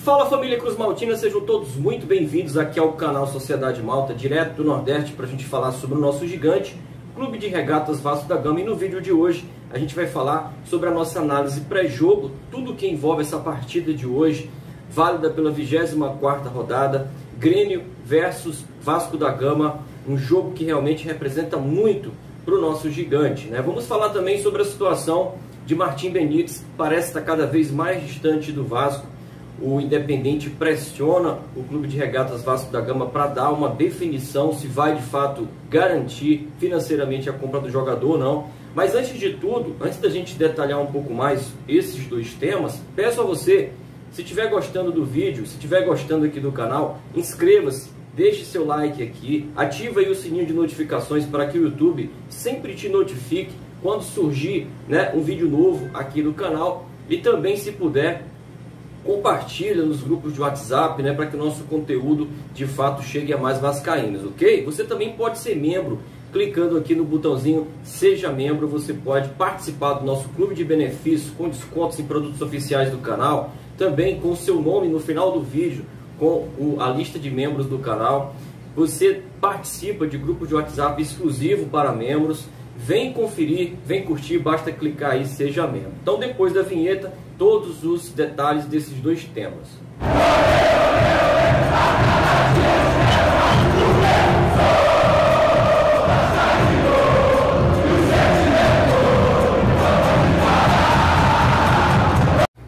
Fala família Cruz Maltina, sejam todos muito bem-vindos aqui ao canal Sociedade Malta, direto do Nordeste, para a gente falar sobre o nosso gigante, Clube de Regatas Vasco da Gama. E no vídeo de hoje a gente vai falar sobre a nossa análise pré-jogo, tudo que envolve essa partida de hoje, válida pela 24ª rodada, Grêmio versus Vasco da Gama, um jogo que realmente representa muito para o nosso gigante, né? Vamos falar também sobre a situação de Martim Benítez, que parece estar cada vez mais distante do Vasco. O Independente pressiona o Clube de Regatas Vasco da Gama para dar uma definição se vai de fato garantir financeiramente a compra do jogador ou não. Mas antes de tudo, antes da gente detalhar um pouco mais esses dois temas, peço a você, se estiver gostando do vídeo, se estiver gostando aqui do canal, inscreva-se, deixe seu like aqui, ativa aí o sininho de notificações para que o YouTube sempre te notifique quando surgir, né, um vídeo novo aqui no canal. E também, se puder, compartilha nos grupos de WhatsApp, né, para que o nosso conteúdo de fato chegue a mais vascaínos, ok? Você também pode ser membro, clicando aqui no botãozinho Seja Membro. Você pode participar do nosso clube de benefícios com descontos em produtos oficiais do canal, também com o seu nome no final do vídeo, com a lista de membros do canal. Você participa de grupos de WhatsApp exclusivo para membros. Vem conferir, vem curtir, basta clicar aí, Seja Membro. Então, depois da vinheta, todos os detalhes desses dois temas.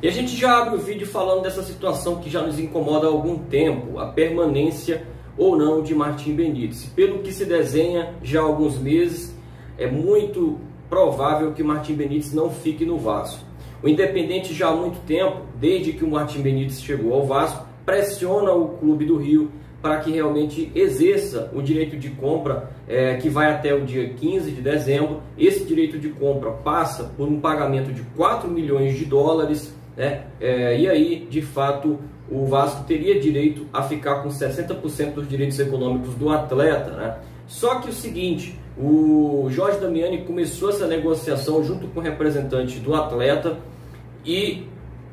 E a gente já abre o vídeo falando dessa situação que já nos incomoda há algum tempo, a permanência ou não de Martim Benítez. Pelo que se desenha já há alguns meses, é muito provável que Martim Benítez não fique no Vasco. O Independente já há muito tempo, desde que o Martim Benítez chegou ao Vasco, pressiona o Clube do Rio para que realmente exerça o direito de compra, que vai até o dia 15 de dezembro. Esse direito de compra passa por um pagamento de 4 milhões de dólares, né? E aí, de fato, o Vasco teria direito a ficar com 60% dos direitos econômicos do atleta, né? Só que o seguinte, o Jorge Damiani começou essa negociação junto com o representante do atleta e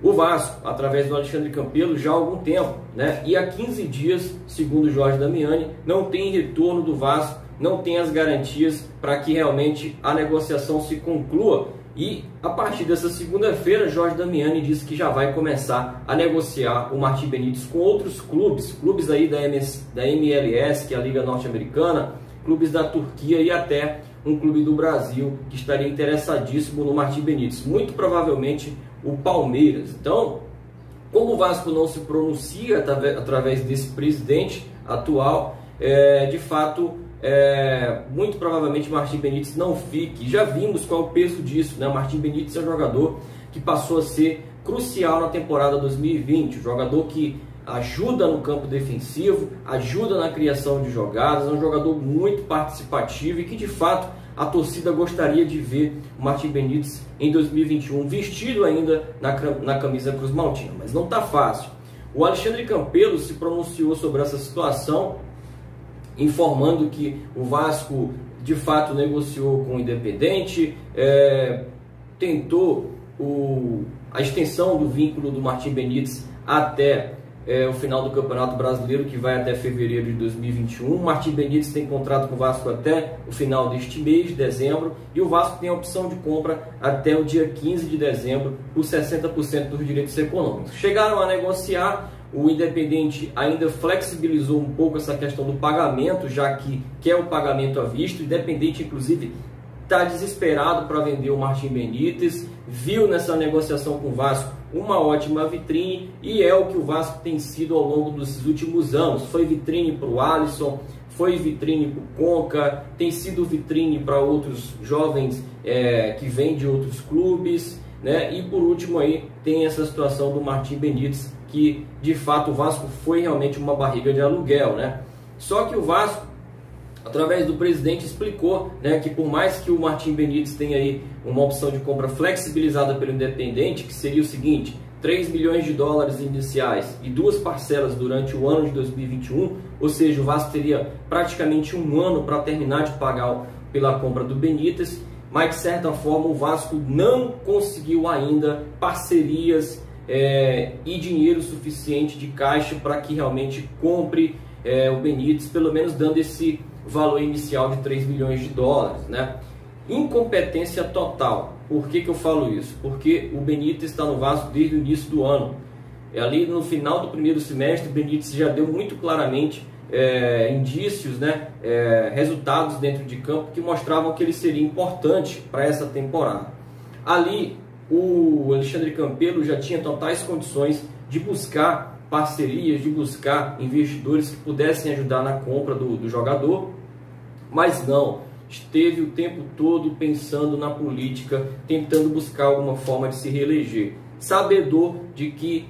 o Vasco, através do Alexandre Campelo, já há algum tempo, né? E há 15 dias, segundo o Jorge Damiani, não tem retorno do Vasco, não tem as garantias para que realmente a negociação se conclua. E a partir dessa segunda-feira, Jorge Damiani disse que já vai começar a negociar o Martim Benítez com outros clubes aí da MLS, que é a Liga Norte-Americana, clubes da Turquia e até um clube do Brasil que estaria interessadíssimo no Martim Benítez, muito provavelmente o Palmeiras. Então, como o Vasco não se pronuncia através desse presidente atual, de fato, muito provavelmente Martim Benítez não fique. Já vimos qual é o peso disso, né? Martim Benítez é um jogador que passou a ser crucial na temporada 2020, um jogador que ajuda no campo defensivo, ajuda na criação de jogadas, é um jogador muito participativo e que de fato a torcida gostaria de ver o Martim Benítez em 2021 vestido ainda na camisa Cruz Maltina, mas não está fácil. O Alexandre Campelo se pronunciou sobre essa situação, informando que o Vasco de fato negociou com o Independente, tentou a extensão do vínculo do Martim Benítez até o final do Campeonato Brasileiro, que vai até fevereiro de 2021. O Martim Benítez tem contrato com o Vasco até o final deste mês, de dezembro, e o Vasco tem a opção de compra até o dia 15 de dezembro por 60% dos direitos econômicos. Chegaram a negociar. O Independente ainda flexibilizou um pouco essa questão do pagamento, já que quer o pagamento à vista. O Independente, inclusive, está desesperado para vender o Martim Benítez, viu nessa negociação com o Vasco uma ótima vitrine, e é o que o Vasco tem sido ao longo dos últimos anos. Foi vitrine para o Alisson, foi vitrine para o Conca, tem sido vitrine para outros jovens que vêm de outros clubes, né? E por último aí tem essa situação do Martim Benítez, que de fato o Vasco foi realmente uma barriga de aluguel, né? Só que o Vasco, através do presidente, explicou, né, que por mais que o Martim Benítez tenha aí uma opção de compra flexibilizada pelo Independente, que seria o seguinte: 3 milhões de dólares iniciais e 2 parcelas durante o ano de 2021, ou seja, o Vasco teria praticamente um ano para terminar de pagar pela compra do Benítez, mas de certa forma o Vasco não conseguiu ainda parcerias e dinheiro suficiente de caixa para que realmente compre o Benítez, pelo menos dando esse valor inicial de 3 milhões de dólares, né? Incompetência total. Por que eu falo isso? Porque o Benítez está no Vasco desde o início do ano. Ali no final do primeiro semestre, o Benítez já deu muito claramente indícios, né, resultados dentro de campo que mostravam que ele seria importante para essa temporada. Ali o Alexandre Campelo já tinha totais condições de buscar parcerias, de buscar investidores que pudessem ajudar na compra do jogador, mas não, esteve o tempo todo pensando na política, tentando buscar alguma forma de se reeleger, sabedor de que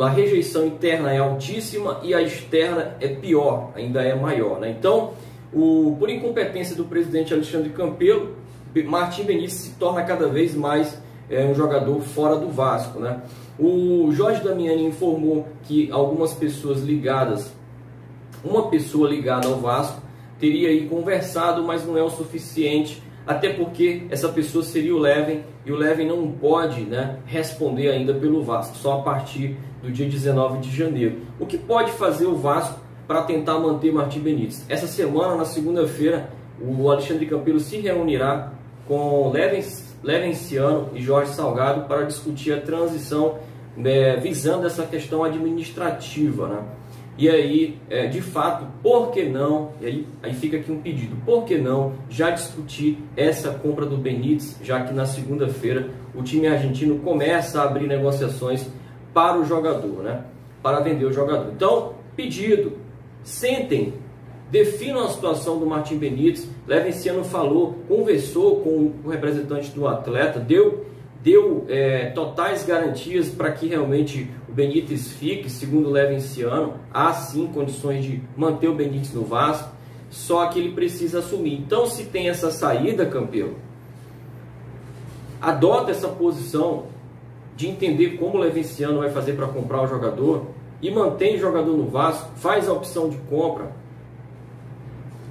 a rejeição interna é altíssima e a externa é pior, ainda é maior, né? Então, por incompetência do presidente Alexandre Campelo, Martim Benítez se torna cada vez mais um jogador fora do Vasco, né? O Jorge Damiani informou que algumas pessoas ligadas, uma pessoa ligada ao Vasco, teria aí conversado, mas não é o suficiente, até porque essa pessoa seria o Leven, e o Leven não pode, né, responder ainda pelo Vasco, só a partir do dia 19 de janeiro. O que pode fazer o Vasco para tentar manter Martim Benítez? Essa semana, na segunda-feira, o Alexandre Campelo se reunirá com Levenciano e Jorge Salgado para discutir a transição, visando essa questão administrativa, né? E aí, de fato, por que não, e aí fica aqui um pedido, por que não já discutir essa compra do Benítez, já que na segunda-feira o time argentino começa a abrir negociações para o jogador, né? Para vender o jogador. Então, pedido, sentem, definam a situação do Martim Benítez. Levenciano falou, conversou com o representante do atleta, deu totais garantias para que realmente o Benítez fique, segundo o Levenciano. Há sim condições de manter o Benítez no Vasco, só que ele precisa assumir. Então, se tem essa saída, Campelo, adota essa posição de entender como o Levenciano vai fazer para comprar o jogador e mantém o jogador no Vasco, faz a opção de compra.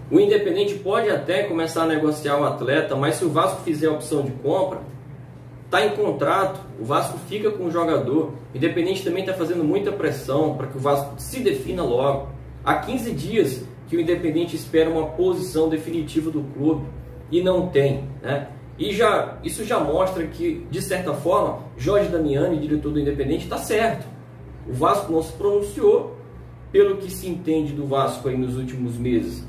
O Independente pode até começar a negociar o atleta, mas se o Vasco fizer a opção de compra, está em contrato, o Vasco fica com o jogador. O Independente também está fazendo muita pressão para que o Vasco se defina logo. Há 15 dias que o Independente espera uma posição definitiva do clube e não tem, né? E isso já mostra que, de certa forma, Jorge Damiani, diretor do Independente, está certo. O Vasco não se pronunciou, pelo que se entende do Vasco aí nos últimos meses,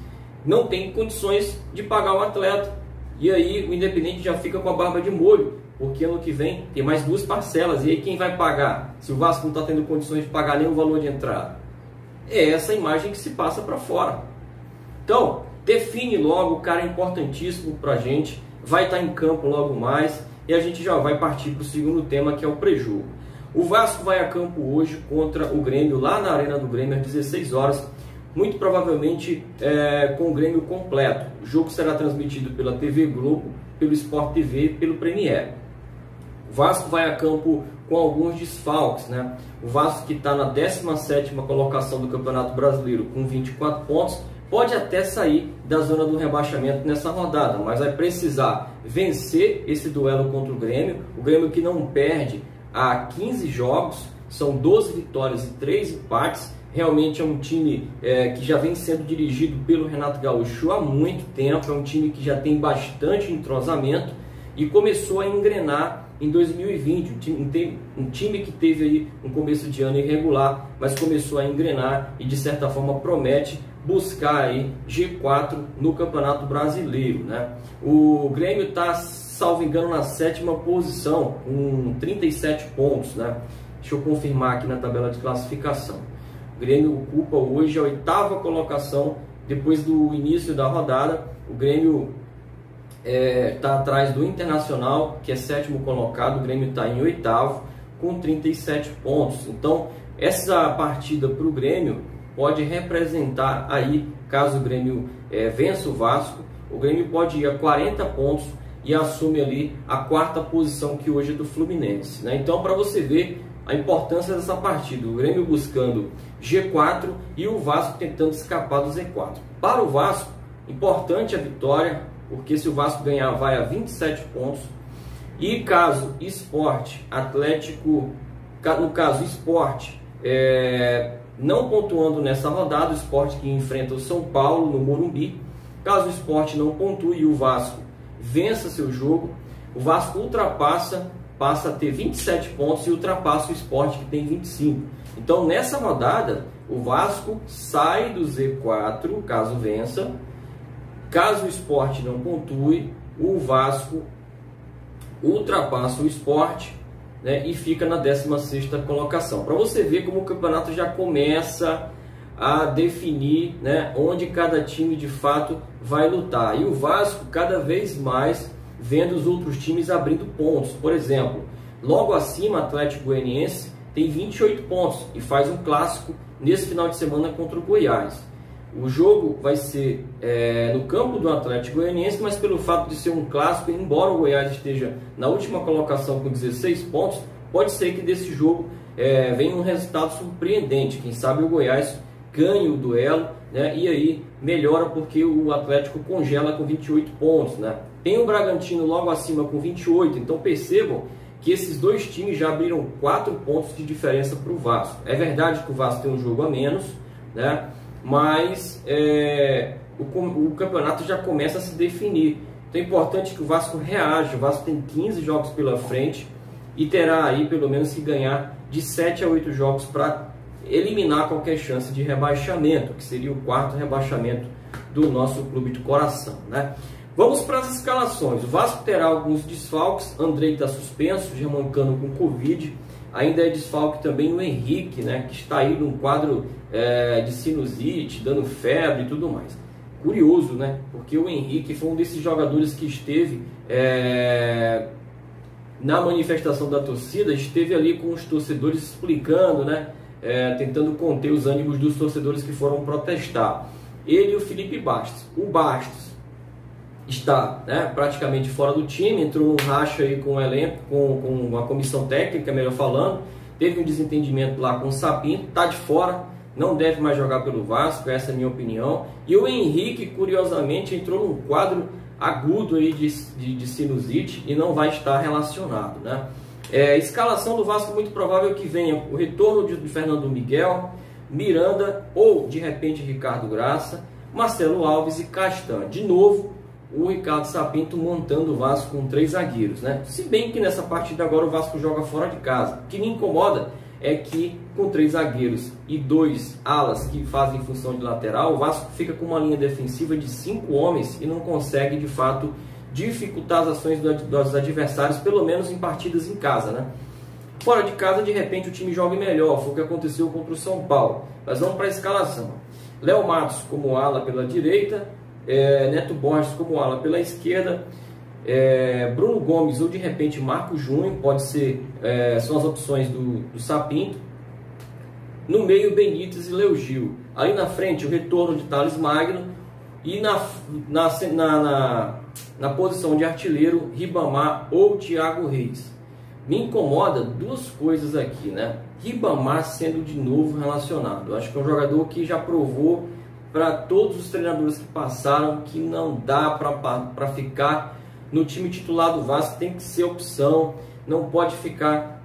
não tem condições de pagar o atleta. E aí o Independente já fica com a barba de molho, porque ano que vem tem mais 2 parcelas. E aí quem vai pagar? Se o Vasco não está tendo condições de pagar nem o valor de entrada. É essa imagem que se passa para fora. Então, define logo, o cara é importantíssimo para a gente. Vai estar em campo logo mais. E a gente já vai partir para o segundo tema, que é o pré-jogo. O Vasco vai a campo hoje contra o Grêmio, lá na Arena do Grêmio, às 16 horas. Muito provavelmente com o Grêmio completo. O jogo será transmitido pela TV Globo, pelo Sport TV, pelo Premiere. O Vasco vai a campo com alguns desfalques, né? O Vasco, que está na 17ª colocação do Campeonato Brasileiro com 24 pontos, pode até sair da zona do rebaixamento nessa rodada, mas vai precisar vencer esse duelo contra o Grêmio que não perde há 15 jogos, são 12 vitórias e 3 empates. Realmente é um time que já vem sendo dirigido pelo Renato Gaúcho há muito tempo, é um time que já tem bastante entrosamento e começou a engrenar em 2020, um time que teve aí um começo de ano irregular, mas começou a engrenar e de certa forma promete buscar aí G4 no Campeonato Brasileiro, né? O Grêmio está, salvo engano, na 7ª posição, com 37 pontos, né? Deixa eu confirmar aqui na tabela de classificação. O Grêmio ocupa hoje a 8ª colocação. Depois do início da rodada, o Grêmio está atrás do Internacional, que é 7º colocado. O Grêmio está em 8º com 37 pontos. Então, essa partida para o Grêmio pode representar aí, caso o Grêmio vença o Vasco, o Grêmio pode ir a 40 pontos e assume ali a 4ª posição, que hoje é do Fluminense, né? Então, para você ver a importância dessa partida, o Grêmio buscando G4 e o Vasco tentando escapar do Z4. Para o Vasco, importante a vitória, porque se o Vasco ganhar vai a 27 pontos. E caso Sport, Atlético No caso, o Sport não pontuando nessa rodada, o Sport que enfrenta o São Paulo no Morumbi. Caso o Sport não pontue e o Vasco vença seu jogo, o Vasco passa a ter 27 pontos e ultrapassa o Sport, que tem 25. Então, nessa rodada, o Vasco sai do Z4, caso vença. Caso o Sport não pontue, o Vasco ultrapassa o Sport, né, e fica na 16ª colocação. Para você ver como o campeonato já começa a definir, né, onde cada time de fato vai lutar. E o Vasco cada vez mais vendo os outros times abrindo pontos. Por exemplo, logo acima, Atlético Goianiense tem 28 pontos e faz um clássico nesse final de semana contra o Goiás. O jogo vai ser no campo do Atlético Goianiense, mas pelo fato de ser um clássico, embora o Goiás esteja na última colocação com 16 pontos, pode ser que desse jogo venha um resultado surpreendente. Quem sabe o Goiás ganhe o duelo, né, e aí melhora, porque o Atlético congela com 28 pontos. Né? Tem o Bragantino logo acima com 28, então percebam que esses dois times já abriram 4 pontos de diferença para o Vasco. É verdade que o Vasco tem um jogo a menos, né? Mas o campeonato já começa a se definir. Então é importante que o Vasco reaja. O Vasco tem 15 jogos pela frente e terá aí pelo menos que ganhar de 7 a 8 jogos para eliminar qualquer chance de rebaixamento, que seria o 4º rebaixamento do nosso clube de coração, né? Vamos para as escalações. O Vasco terá alguns desfalques. Andrei está suspenso, Germancano com Covid. Ainda é desfalque também o Henrique, né, que está aí num quadro de sinusite, dando febre e tudo mais. Curioso, né? Porque o Henrique foi um desses jogadores que esteve na manifestação da torcida, esteve ali com os torcedores explicando, né, tentando conter os ânimos dos torcedores que foram protestar. Ele e o Felipe Bastos. O Bastos está, né, praticamente fora do time, entrou num racha aí com o elenco, com a comissão técnica, melhor falando, teve um desentendimento lá com o Sapinto, está de fora, não deve mais jogar pelo Vasco, essa é a minha opinião. E o Henrique, curiosamente, entrou num quadro agudo aí de sinusite e não vai estar relacionado, né? Escalação do Vasco, muito provável que venha o retorno de Fernando Miguel, Miranda ou, de repente, Ricardo Graça, Marcelo Alves e Castan. De novo, o Ricardo Sapinto montando o Vasco com 3 zagueiros, né? Se bem que nessa partida agora o Vasco joga fora de casa. O que me incomoda é que com 3 zagueiros e 2 alas que fazem função de lateral, o Vasco fica com uma linha defensiva de 5 homens e não consegue de fato dificultar as ações dos adversários, pelo menos em partidas em casa, né? Fora de casa, de repente, o time joga melhor, foi o que aconteceu contra o São Paulo. Mas vamos para a escalação. Léo Matos como ala pela direita, Neto Borges como ala pela esquerda, Bruno Gomes ou de repente Marco Júnior, pode ser, são as opções do Sapinto. No meio, Benítez e Léo Gil. Ali na frente, o retorno de Thales Magno. E na posição de artilheiro, Ribamar ou Thiago Reis. Me incomoda 2 coisas aqui, né? Ribamar sendo de novo relacionado. Eu acho que é um jogador que já provou para todos os treinadores que passaram que não dá para ficar no time titular do Vasco, tem que ser opção, não pode ficar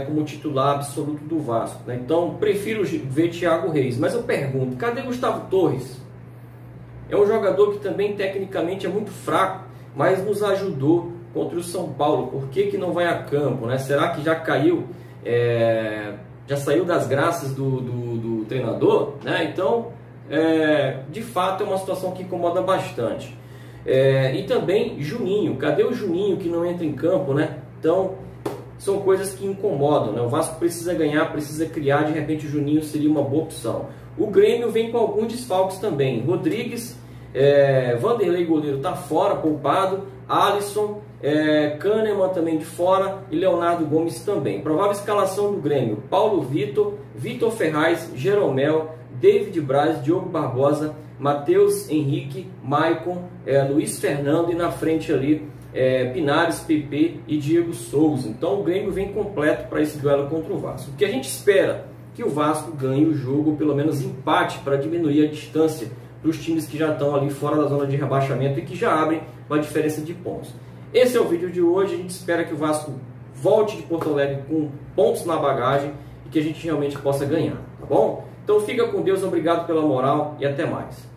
como titular absoluto do Vasco, né? Então prefiro ver Thiago Reis. Mas eu pergunto, cadê Gustavo Torres? É um jogador que também tecnicamente é muito fraco, mas nos ajudou contra o São Paulo. Por que não vai a campo, né? Será que já caiu, já saiu das graças do treinador, né? Então, de fato é uma situação que incomoda bastante. E também Juninho, cadê o Juninho que não entra em campo, né? Então são coisas que incomodam, né? O Vasco precisa ganhar, precisa criar, de repente o Juninho seria uma boa opção. O Grêmio vem com alguns desfalques também. Rodrigues, Vanderlei goleiro está fora, poupado, Alisson, Kahneman também de fora e Leonardo Gomes também. Provável escalação do Grêmio: Paulo Vitor, Vitor Ferraz, Jeromel, David Braz, Diogo Barbosa, Matheus Henrique, Maicon, Luiz Fernando e na frente ali Pinares, Pepe e Diego Souza. Então o Grêmio vem completo para esse duelo contra o Vasco. O que a gente espera? Que o Vasco ganhe o jogo, ou pelo menos empate, para diminuir a distância dos times que já estão ali fora da zona de rebaixamento e que já abrem uma diferença de pontos. Esse é o vídeo de hoje. A gente espera que o Vasco volte de Porto Alegre com pontos na bagagem e que a gente realmente possa ganhar, tá bom? Então fica com Deus, obrigado pela moral e até mais.